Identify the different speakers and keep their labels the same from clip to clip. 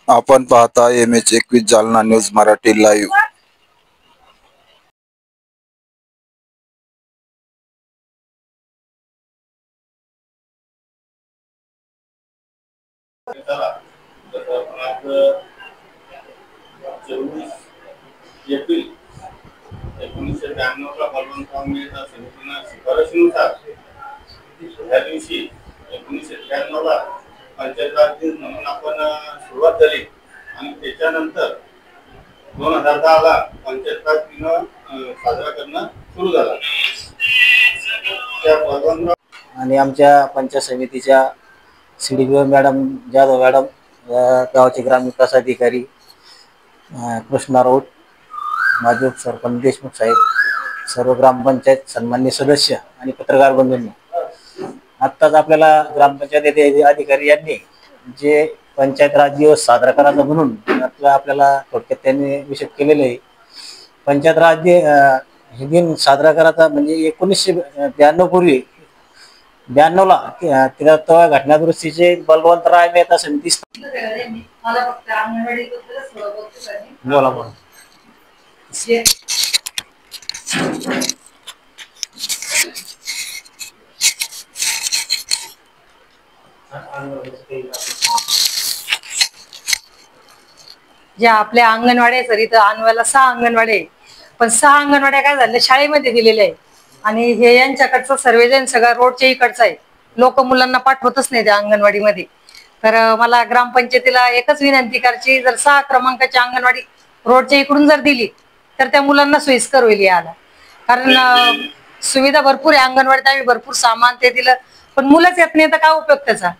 Speaker 1: आपण पाहता MH21 Jalna news Marathi live.
Speaker 2: April 1992 ला बलवंतराव समितीनं शिफारशीनुसार त्या दिवशी 1993 ला पंचायत राज दिन म्हणून आपण सुरुवात झाली आणि त्याच्यानंतर 2010 ला पंचायत राज दिन साजरा करणं सुरू झाला। त्या बलवंतराव
Speaker 3: आणि आमच्या पंचायत समितीच्या CDPO मॅडम जाधव मॅडम, गावचे ग्रामविकास अधिकारी कृष्णा राऊत, माजी उपसरपंच देशमुख साहेब, सर्व ग्रामपंचायत सन्मान्य सदस्य आणि पत्रकार बंधूंनी, आत्ताच आपल्याला ग्रामपंचायत अधिकारी यांनी जे पंचायत राज दिवस साजरा करायचा म्हणून आपल्याला थोडक्यात त्यांनी विषय केलेले आहे। पंचायत राज हे दिन साजरा करायचा म्हणजे 1992 पूर्वी 92 ला तेव्हा घटना दुरुस्तीचे बलवंतराव मेहता समिती बोला बोला।
Speaker 4: ज्या आपल्या अंगणवाड्या सर इथं आणवायला 6 अंगणवाड्या, पण 6 अंगणवाड्या काय झाल्या शाळेमध्ये दिलेल्या आहे आणि हे यांच्याकडचं सर्वेजन सगळं रोडच्या इकडचं आहे। लोक मुलांना पाठवतच नाही त्या अंगणवाडीमध्ये। तर मला ग्रामपंचायतीला एकच विनंती करायची, जर 6 क्रमांकाची अंगणवाडी रोडच्या इकडून जर दिली तर त्या मुलांना सोयीस्कर होईल यायला, कारण सुविधा भरपूर आहे अंगणवाडीत, आम्ही भरपूर सामान ते दिलं पण मुलंच येत नाही तर काय उपयोग त्याचा।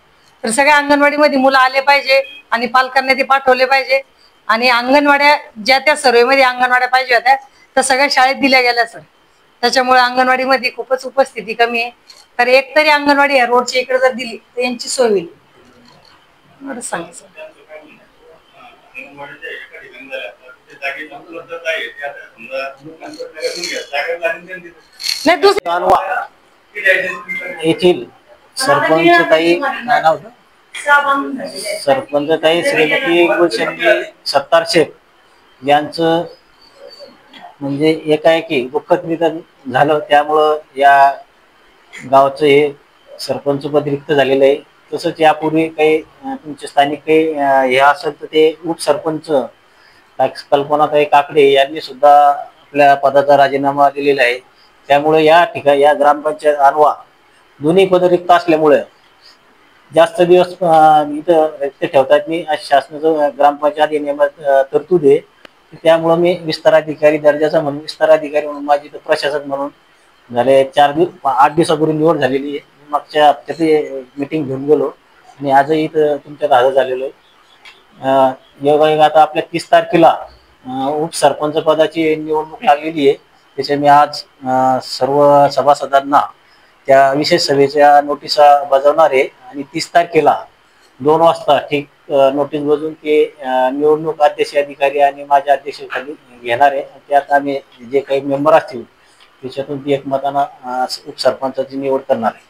Speaker 4: तर सगळ्या अंगणवाडीमध्ये मुलं आले पाहिजे आणि पालकांना ते पाठवले पाहिजे आणि अंगणवाड्या ज्या त्या सर्वेमध्ये अंगणवाड्या पाहिजे होत्या तर सगळ्या शाळेत दिल्या गेल्या सर। त्याच्यामुळे अंगणवाडीमध्ये खूपच उपस्थिती कमी आहे। तर एक तरी अंगणवाडी रोडच्या इकडे जर दिली तर यांची सोय होईल एवढं सांगायचं। नाही दुसरं
Speaker 3: येथील सरपंच ताई काय नाव होतं, सरपंच ताई श्रीमती गुलशंदी सत्तार शेख यांचं म्हणजे एकाएकी दुःखद निधन झालं, त्यामुळं या गावचं हे सरपंच पद रिक्त झालेलं आहे। तसंच यापूर्वी काही तुमचे स्थानिक काही हे असेल तर ते उपसरपंच कल्पनाताई काकडे यांनी सुद्धा आपल्या पदाचा राजीनामा दिलेला आहे। त्यामुळे या ठिकाणी या ग्रामपंचायत आणवा दोन्ही पद रिक्त असल्यामुळे जास्त दिवस इथं रिक्त ठेवतात नाही अशी शासनाचं ग्रामपंचायत अधिनियमात तरतूद आहे। त्यामुळे मी विस्तार अधिकारी दर्जाचा म्हणून विस्तार अधिकारी म्हणून माझी इथं प्रशासक म्हणून झाले 8 दिवसापूर्वी निवड झालेली आहे। मागच्या हप्त्यात मीटिंग घेऊन गेलो आणि आजही इथं तुमच्यात हजर झालेलो आहे। योगायोग आता आपल्या 30 तारखेला उपसरपंच पदाची निवडणूक लागलेली आहे। त्याचे मी आज सर्व सभासदांना त्या विशेष सभेच्या नोटिसा बजावणार आहे आणि 30 तारखेला 2 वाजता ठीक नोटीस बजवून ते निवडणूक अध्यक्ष अधिकारी आणि माझ्या अध्यक्षतेखाली घेणार आहे। त्यात आम्ही जे काही मेंबर असतील त्याच्यातून ती एकमतानं उपसरपंचाची निवड करणार आहे।